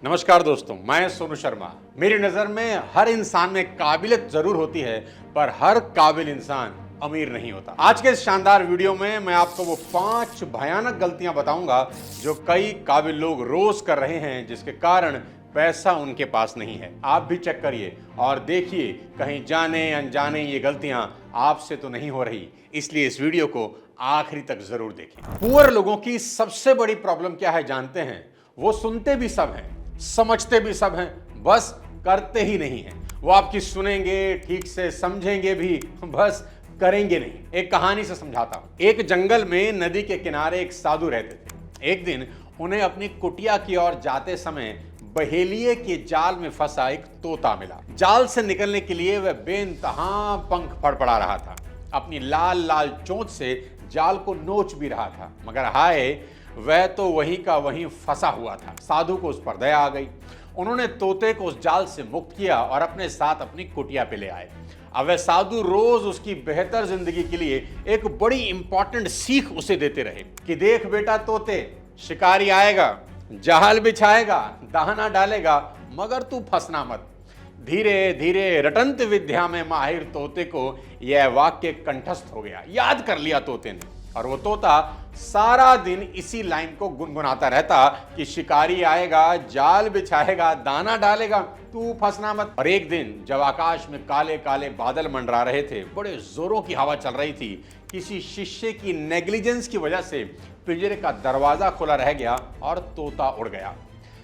नमस्कार दोस्तों, मैं सोनू शर्मा। मेरी नज़र में हर इंसान में काबिलियत जरूर होती है, पर हर काबिल इंसान अमीर नहीं होता। आज के इस शानदार वीडियो में मैं आपको वो 5 भयानक गलतियां बताऊंगा जो कई काबिल लोग रोज कर रहे हैं, जिसके कारण पैसा उनके पास नहीं है। आप भी चेक करिए और देखिए कहीं जाने अनजाने ये गलतियां आपसे तो नहीं हो रही, इसलिए इस वीडियो को आखिरी तक जरूर देखें। पुअर लोगों की सबसे बड़ी प्रॉब्लम क्या है जानते हैं? वो सुनते भी सब हैं, समझते भी सब हैं, बस करते ही नहीं हैं। वो आपकी सुनेंगे, ठीक से समझेंगे भी, बस करेंगे नहीं। एक कहानी से समझाता हूं। एक जंगल में नदी के किनारे एक साधु रहते थे। एक दिन उन्हें अपनी कुटिया की ओर जाते समय बहेलिये के जाल में फंसा एक तोता मिला। जाल से निकलने के लिए वह बेइंतहा पंख फड़फड़ा रहा था। अपनी लाल लाल चोंच से जाल को नोच भी रहा था, मगर हाय, वह तो वहीं का वहीं फंसा हुआ था। साधु को उस पर दया आ गई। उन्होंने तोते को उस जाल से मुक्त किया और अपने साथ अपनी कुटिया पे ले आए। अब वह साधु रोज उसकी बेहतर जिंदगी के लिए एक बड़ी इंपॉर्टेंट सीख उसे देते रहे कि देख बेटा तोते, शिकारी आएगा, जाल बिछाएगा, दाना डालेगा, मगर तू फंसना मत। धीरे धीरे रटंत विद्या में माहिर तोते को यह वाक्य कंठस्थ हो गया। याद कर लिया तोते ने, और वो तोता सारा दिन इसी लाइन को गुनगुनाता रहता कि शिकारी आएगा, जाल बिछाएगा, दाना डालेगा, तू फंसना मत। और एक दिन जब आकाश में काले काले बादल मंडरा रहे थे, बड़े जोरों की हवा चल रही थी, किसी शिष्य की नेग्लिजेंस की वजह से पिंजरे का दरवाजा खुला रह गया और तोता उड़ गया।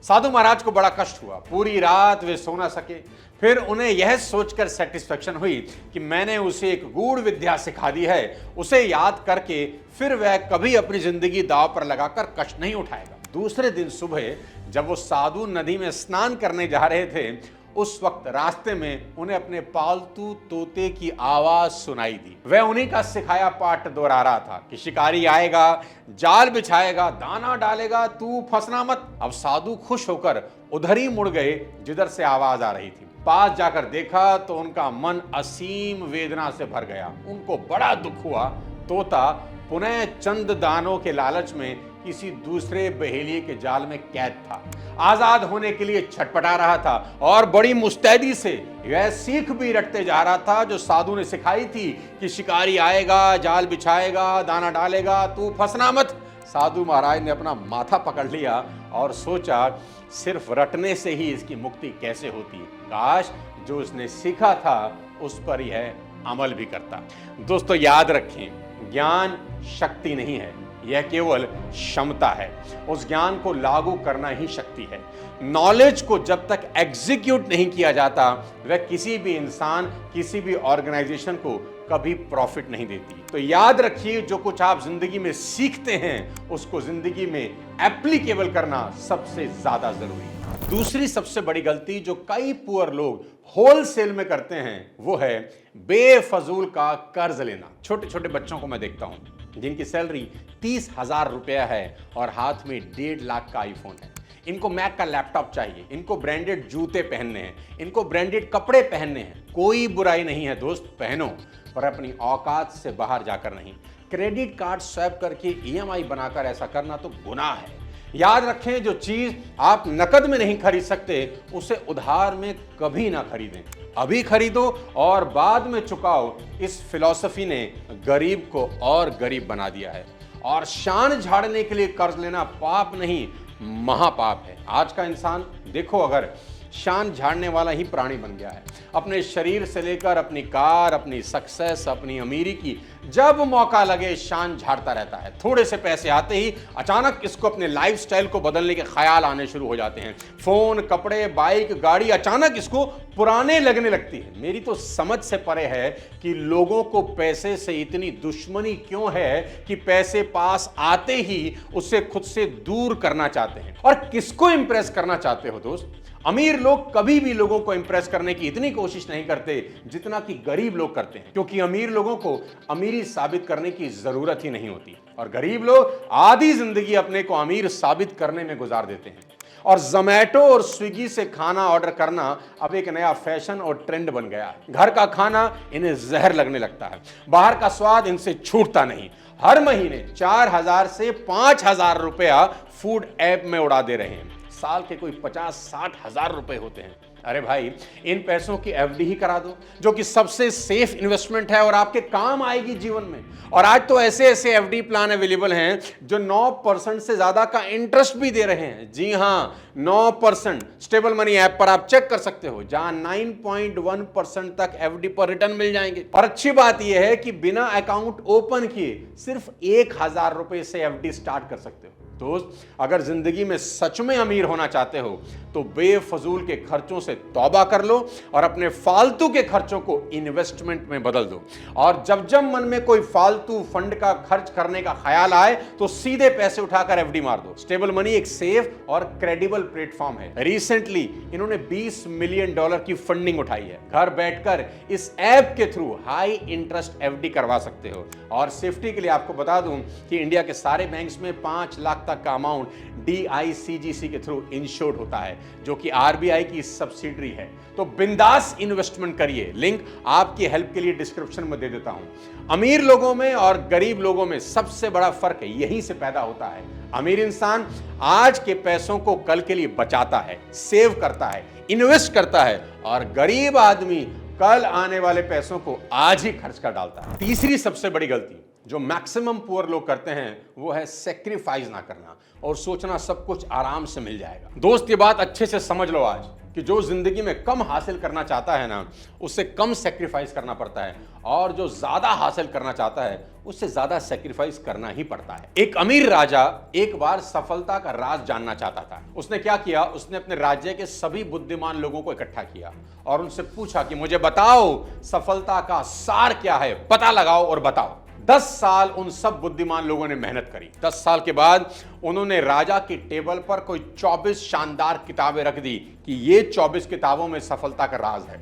साधु महाराज को बड़ा कष्ट हुआ। पूरी रात वे सो ना सके। फिर उन्हें यह सोचकर सेटिस्फेक्शन हुई कि मैंने उसे एक गूढ़ विद्या सिखा दी है। उसे याद करके फिर वह कभी अपनी जिंदगी दांव पर लगाकर कष्ट नहीं उठाएगा। दूसरे दिन सुबह जब वो साधु नदी में स्नान करने जा रहे थे, उस वक्त रास्ते में उन्हें अपने पालतू तोते की आवाज सुनाई दी। वह उन्हीं का सिखाया पाठ दोहरा रहा था कि शिकारी आएगा, जाल बिछाएगा, दाना डालेगा, तू फंसना मत। अब साधु खुश होकर उधर ही मुड़ गए जिधर से आवाज आ रही थी। पास जाकर देखा तो उनका मन असीम वेदना से भर गया। उनको बड़ा दुख हुआ। तोता पुनः चंद दानों के लालच में किसी दूसरे बहेलिये के जाल में कैद था। आजाद होने के लिए छटपटा रहा था और बड़ी मुस्तैदी से वह सीख भी रटते जा रहा था जो साधु ने सिखाई थी कि शिकारी आएगा, जाल बिछाएगा, दाना डालेगा, तू फंसना मत। साधु महाराज ने अपना माथा पकड़ लिया और सोचा, सिर्फ रटने से ही इसकी मुक्ति कैसे होती। काश जो उसने सीखा था उस पर यह अमल भी करता। दोस्तों याद रखें, ज्ञान शक्ति नहीं है, यह केवल क्षमता है। उस ज्ञान को लागू करना ही शक्ति है। नॉलेज को जब तक एग्जीक्यूट नहीं किया जाता, वह किसी भी इंसान, किसी भी ऑर्गेनाइजेशन को कभी प्रॉफिट नहीं देती। तो याद रखिए, जो कुछ आप जिंदगी में सीखते हैं उसको जिंदगी में एप्लीकेबल करना सबसे ज्यादा जरूरी है। दूसरी सबसे बड़ी गलती जो कई पुअर लोग होलसेल में करते हैं वो है बेफजूल का कर्ज लेना। छोटे छोटे बच्चों को मैं देखता हूं जिनकी सैलरी 30,000 रुपया है और हाथ में 1.5 लाख का आईफोन है। इनको मैक का लैपटॉप चाहिए, इनको ब्रांडेड जूते पहनने हैं, इनको ब्रांडेड कपड़े पहनने हैं। कोई बुराई नहीं है दोस्त, पहनो, पर अपनी औकात से बाहर जाकर नहीं। क्रेडिट कार्ड स्वैप करके EMI बनाकर ऐसा करना तो गुनाह है। याद रखें, जो चीज आप नकद में नहीं खरीद सकते उसे उधार में कभी ना खरीदें। अभी खरीदो और बाद में चुकाओ। इस फिलॉसफी ने गरीब को और गरीब बना दिया है। और शान झाड़ने के लिए कर्ज लेना पाप नहीं, महापाप है। आज का इंसान देखो, अगर शान झाड़ने वाला ही प्राणी बन गया है। अपने शरीर से लेकर अपनी कार, अपनी सक्सेस, अपनी अमीरी की जब मौका लगे शान झाड़ता रहता है। थोड़े से पैसे आते ही अचानक इसको अपने लाइफस्टाइल को बदलने के ख्याल आने शुरू हो जाते हैं। फोन, कपड़े, बाइक, गाड़ी अचानक इसको पुराने लगने लगती है। मेरी तो समझ से परे है कि लोगों को पैसे से इतनी दुश्मनी क्यों है कि पैसे पास आते ही उसे खुद से दूर करना चाहते हैं। और किसको इंप्रेस करना चाहते हो दोस्त? अमीर लोग कभी भी लोगों को इंप्रेस करने की इतनी कोशिश नहीं करते जितना कि गरीब लोग करते हैं, क्योंकि अमीर लोगों को अमीरी साबित करने की जरूरत ही नहीं होती और गरीब लोग आधी जिंदगी अपने को अमीर साबित करने में गुजार देते हैं। और जोमैटो और स्विगी से खाना ऑर्डर करना अब एक नया फैशन और ट्रेंड बन गया है। घर का खाना इन्हें जहर लगने लगता है, बाहर का स्वाद इनसे छूटता नहीं। हर महीने 4,000 से 5,000 रुपया फूड ऐप में उड़ा दे रहे हैं। साल के कोई 50-60 हजार रुपए होते हैं। अरे भाई, इन पैसों की एफडी ही करा दो, जो कि सबसे सेफ इन्वेस्टमेंट है और आपके काम आएगी जीवन में। और आज तो ऐसे ऐसे एफडी प्लान अवेलेबल हैं जो 9% से ज्यादा का इंटरेस्ट भी दे रहे हैं। जी हां, 9%। स्टेबल मनी ऐप पर आप चेक कर सकते हो, जहां 9.1% तक एफडी पर रिटर्न मिल जाएंगे। और अच्छी बात यह है कि बिना अकाउंट ओपन किए सिर्फ 1,000 रुपए से एफडी स्टार्ट कर सकते हो। दोस्त, अगर जिंदगी में सच में अमीर होना चाहते हो तो बेफजूल के खर्चों से तौबा कर लो और अपने फालतू के खर्चों को इन्वेस्टमेंट में बदल दो। और जब जब मन में कोई फालतू फंड का खर्च करने का ख्याल आए तो सीधे पैसे उठाकर एफडी मार दो। स्टेबल मनी एक सेफ और क्रेडिबल प्लेटफॉर्म है। रिसेंटली इन्होंने $20 मिलियन की फंडिंग उठाई है। घर बैठकर इस ऐप के थ्रू हाई इंटरेस्ट एफडी करवा सकते हो। और सेफ्टी के लिए आपको बता दूं कि इंडिया के सारे बैंक्स में 5 लाख तक का अमाउंट DICGC के थ्रू इंश्योर्ड होता है, जो कि RBI की सब्सिडरी है। तो बिंदास इन्वेस्टमेंट करिए। लिंक आपकी हेल्प के लिए डिस्क्रिप्शन में दे देता हूं। अमीर लोगों में और गरीब लोगों में सबसे बड़ा फर्क यहीं से पैदा होता है। अमीर इंसान आज के पैसों को कल के लिए बचाता है, सेव करता है, इन्वेस्ट करता है, और गरीब आदमी कल आने वाले पैसों को आज ही खर्च कर डालता है। तीसरी सबसे बड़ी गलती जो मैक्सिमम पुअर लोग करते हैं वो है सेक्रीफाइस ना करना और सोचना सब कुछ आराम से मिल जाएगा। दोस्त, ये बात अच्छे से समझ लो आज कि जो जिंदगी में कम हासिल करना चाहता है ना, उससे कम सेक्रीफाइस करना पड़ता है, और जो ज्यादा हासिल करना चाहता है उससे ज्यादा सेक्रीफाइस करना ही पड़ता है। एक अमीर राजा एक बार सफलता का राज जानना चाहता था। उसने क्या किया, उसने अपने राज्य के सभी बुद्धिमान लोगों को इकट्ठा किया और उनसे पूछा कि मुझे बताओ सफलता का सार क्या है, पता लगाओ और बताओ। 10 साल उन सब बुद्धिमान लोगों ने मेहनत करी। 10 साल के बाद उन्होंने राजा की टेबल पर कोई 24 शानदार किताबें रख दी कि ये 24 किताबों में सफलता का राज है।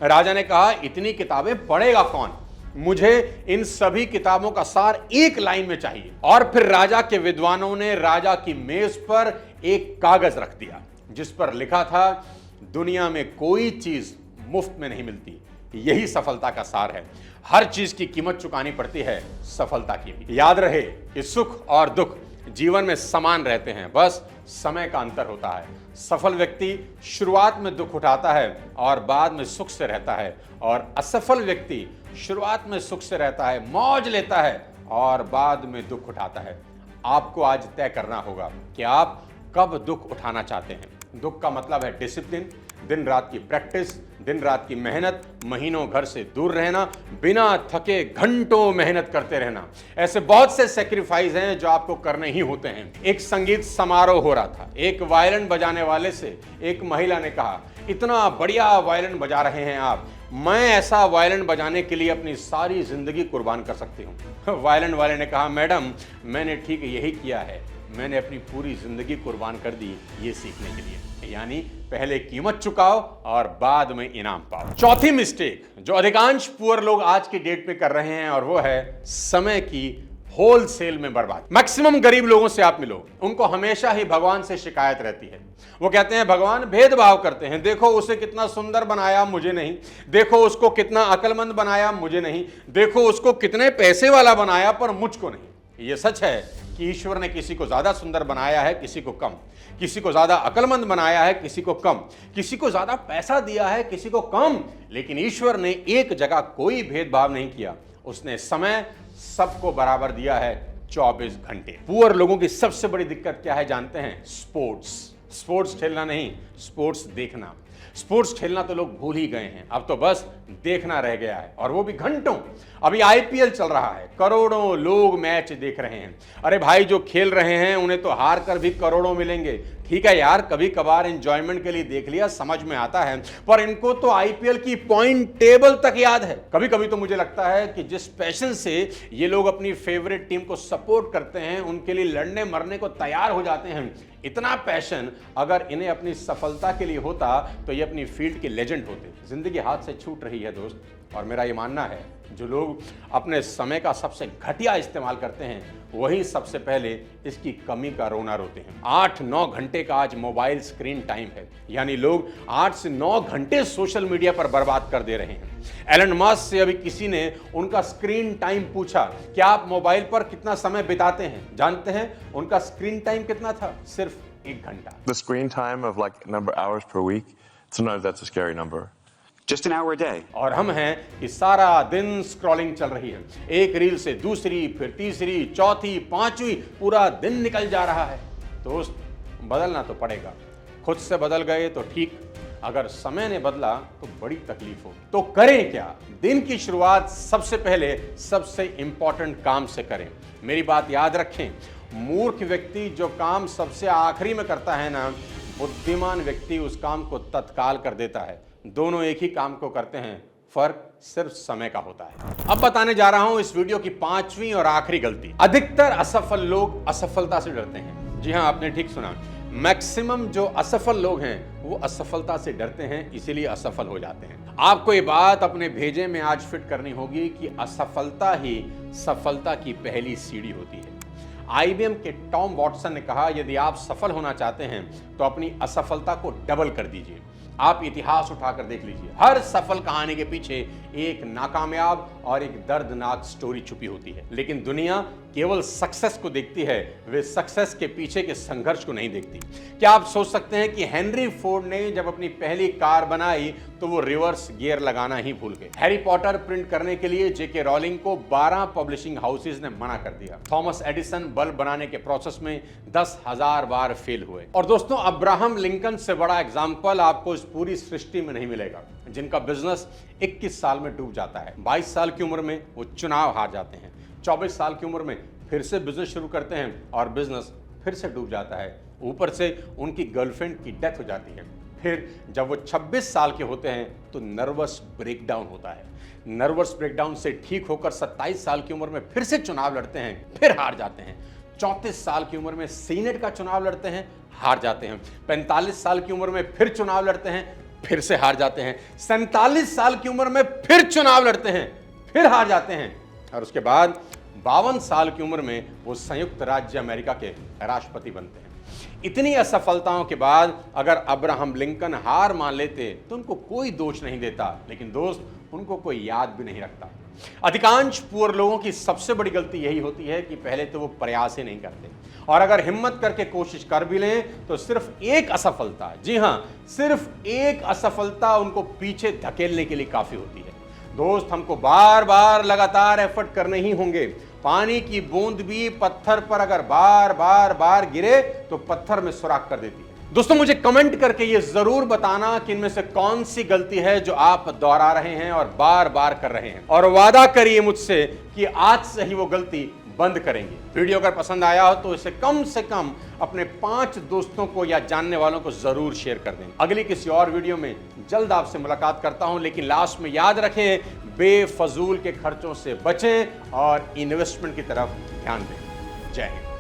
राजा ने कहा, इतनी किताबें पढ़ेगा कौन, मुझे इन सभी किताबों का सार एक लाइन में चाहिए। और फिर राजा के विद्वानों ने राजा की मेज पर एक कागज रख दिया जिस पर लिखा था, दुनिया में कोई चीज मुफ्त में नहीं मिलती, यही सफलता का सार है। हर चीज की कीमत चुकानी पड़ती है, सफलता की भी। याद रहे कि सुख और दुख जीवन में समान रहते हैं, बस समय का अंतर होता है। सफल व्यक्ति शुरुआत में दुख उठाता है और बाद में सुख से रहता है, और असफल व्यक्ति शुरुआत में सुख से रहता है, मौज लेता है, और बाद में दुख उठाता है। आपको आज तय करना होगा कि आप कब दुख उठाना चाहते हैं। दुख का मतलब है डिसिप्लिन, दिन रात की प्रैक्टिस, दिन रात की मेहनत, महीनों घर से दूर रहना, बिना थके घंटों मेहनत करते रहना। ऐसे बहुत से सेक्रीफाइस हैं जो आपको करने ही होते हैं। एक संगीत समारोह हो रहा था। एक वायलिन बजाने वाले से एक महिला ने कहा, इतना बढ़िया वायलिन बजा रहे हैं आप, मैं ऐसा वायलिन बजाने के लिए अपनी सारी जिंदगी कुर्बान कर सकती हूँ। वायलिन वाले ने कहा, मैडम मैंने ठीक यही किया है, मैंने अपनी पूरी जिंदगी कुर्बान कर दी ये सीखने के लिए। यानी पहले कीमत चुकाओ और बाद में इनाम पाओ। चौथी मिस्टेक जो अधिकांश पुअर लोग आज की डेट में कर रहे हैं, और वो है समय की होलसेल में बर्बाद। मैक्सिमम गरीब लोगों से आप मिलो, उनको हमेशा ही भगवान से शिकायत रहती है। वो कहते हैं भगवान भेदभाव करते हैं, देखो उसे कितना सुंदर बनाया मुझे नहीं, देखो उसको कितना अक्लमंद बनाया मुझे नहीं, देखो उसको कितने पैसे वाला बनाया पर मुझको नहीं। ये सच है कि ईश्वर ने किसी को ज्यादा सुंदर बनाया है, किसी को कम, किसी को ज्यादा अक्लमंद बनाया है, किसी को कम, किसी को ज्यादा पैसा दिया है, किसी को कम, लेकिन ईश्वर ने एक जगह कोई भेदभाव नहीं किया। उसने समय सबको बराबर दिया है, 24 घंटे। पुअर लोगों की सबसे बड़ी दिक्कत क्या है जानते हैं? स्पोर्ट्स खेलना नहीं, स्पोर्ट्स देखना। स्पोर्ट्स खेलना तो लोग भूल ही गए हैं, अब तो बस देखना रह गया है, और वो भी घंटों। अभी IPL चल रहा है, करोड़ों लोग मैच देख रहे हैं। अरे भाई, जो खेल रहे हैं उन्हें तो हार कर भी करोड़ों मिलेंगे। ठीक है यार, कभी कभार एंजॉयमेंट के लिए देख लिया, समझ में आता है, पर इनको तो IPL की पॉइंट टेबल तक याद है। कभी कभी तो मुझे लगता है कि जिस पैशन से ये लोग अपनी फेवरेट टीम को सपोर्ट करते हैं, उनके लिए लड़ने मरने को तैयार हो जाते हैं, इतना पैशन अगर इन्हें अपनी सफलता के लिए होता तो ये अपनी फील्ड के लेजेंड होते। जिंदगी हाथ से छूट रही है दोस्त, और मेरा ये मानना है जो लोग अपने समय का सबसे घटिया इस्तेमाल करते हैं वही सबसे पहले इसकी कमी का रोना रोते हैं। 8-9 घंटे का आज मोबाइल स्क्रीन टाइम है, यानी लोग 8 से 9 घंटे सोशल मीडिया पर बर्बाद कर दे रहे हैं। एलन मस्क से अभी किसी ने उनका स्क्रीन टाइम पूछा, क्या आप मोबाइल पर कितना समय बिताते हैं? जानते हैं उनका स्क्रीन टाइम कितना था? सिर्फ 1 घंटा। The screen time of like number of hours per week, sometimes that's a scary number. Just an hour a day. और हम हैं कि सारा दिन स्क्रॉलिंग चल रही है, एक रील से दूसरी, फिर तीसरी, चौथी, पांचवी, पूरा दिन निकल जा रहा है। दोस्त, बदलना तो पड़ेगा। खुद से बदल गए तो ठीक, अगर समय ने बदला तो बड़ी तकलीफ होगी। तो करें क्या? दिन की शुरुआत सबसे पहले सबसे इंपॉर्टेंट काम से करें। मेरी बात याद रखें, मूर्ख व्यक्ति जो काम सबसे आखिरी में करता है ना, बुद्धिमान व्यक्ति उस काम को तत्काल कर देता है। दोनों एक ही काम को करते हैं, फर्क सिर्फ समय का होता है। अब बताने जा रहा हूं इस वीडियो की 5वीं और आखिरी गलती। अधिकतर असफल लोग असफलता से डरते हैं। जी हां, आपने ठीक सुना। मैक्सिमम जो असफल लोग हैं वो असफलता से डरते हैं, इसीलिए असफल हो जाते हैं। आपको ये बात अपने भेजे में आज फिट करनी होगी कि असफलता ही सफलता की पहली सीढ़ी होती है। IBM के टॉम वॉटसन ने कहा, यदि आप सफल होना चाहते हैं तो अपनी असफलता को डबल कर दीजिए। आप इतिहास उठाकर देख लीजिए, हर सफल कहानी के पीछे एक नाकामयाब और एक दर्दनाक स्टोरी छुपी होती है। लेकिन दुनिया केवल सक्सेस को देखती है, वे सक्सेस के पीछे के संघर्ष को नहीं देखती। क्या आप सोच सकते हैं कि हेनरी फोर्ड ने जब अपनी पहली कार बनाई तो वो रिवर्स गियर लगाना ही भूल गए। हैरी पॉटर प्रिंट करने के लिए जेके रॉलिंग को 12 पब्लिशिंग हाउसेज ने मना कर दिया। थॉमस एडिसन बल्ब बनाने के प्रोसेस में 10,000 बार फेल हुए। और दोस्तों, अब्राहम लिंकन से बड़ा एग्जाम्पल आपको इस पूरी सृष्टि में नहीं मिलेगा, जिनका बिजनेस 21 साल में डूब जाता है। 22 साल की उम्र में वो चुनाव हार जाते हैं। 24 साल की उम्र में फिर से बिजनेस शुरू करते हैं और बिजनेस फिर से डूब जाता है। ऊपर से उनकी गर्लफ्रेंड की डेथ हो जाती है। फिर जब वो 26 साल के होते हैं तो नर्वस ब्रेकडाउन होता है। नर्वस ब्रेकडाउन से ठीक होकर 27 साल की उम्र में फिर से चुनाव लड़ते हैं, फिर हार जाते हैं। 34 साल की उम्र में सीनेट का चुनाव लड़ते हैं, हार जाते हैं। 45 साल की उम्र में फिर चुनाव लड़ते हैं, फिर से हार जाते हैं। 47 साल की उम्र में फिर चुनाव लड़ते हैं, फिर हार जाते हैं। और उसके बाद 52 साल की उम्र में वो संयुक्त राज्य अमेरिका के राष्ट्रपति बनते हैं। इतनी असफलताओं के बाद अगर अब्राहम लिंकन हार मान लेते तो उनको कोई दोष नहीं देता, लेकिन दोस्त, उनको कोई याद भी नहीं रखता। अधिकांश पुअर लोगों की सबसे बड़ी गलती यही होती है कि पहले तो वो प्रयास ही नहीं करते, और अगर हिम्मत करके कोशिश कर भी लें तो सिर्फ एक असफलता, जी हां, सिर्फ एक असफलता उनको पीछे धकेलने के लिए काफी होती है। दोस्त, हमको बार बार लगातार एफर्ट करने ही होंगे। पानी की बूंद भी पत्थर पर अगर बार बार बार गिरे तो पत्थर में सुराख कर देती है। दोस्तों, मुझे कमेंट करके ये जरूर बताना कि इनमें से कौन सी गलती है जो आप दोहरा रहे हैं और बार बार कर रहे हैं, और वादा करिए मुझसे कि आज से ही वो गलती बंद करेंगे। वीडियो अगर पसंद आया हो तो इसे कम से कम अपने 5 दोस्तों को या जानने वालों को जरूर शेयर कर दें। अगली किसी और वीडियो में जल्द आपसे मुलाकात करता हूं, लेकिन लास्ट में याद रखें, बेफजूल के खर्चों से बचें और इन्वेस्टमेंट की तरफ ध्यान दें। जय हिंद।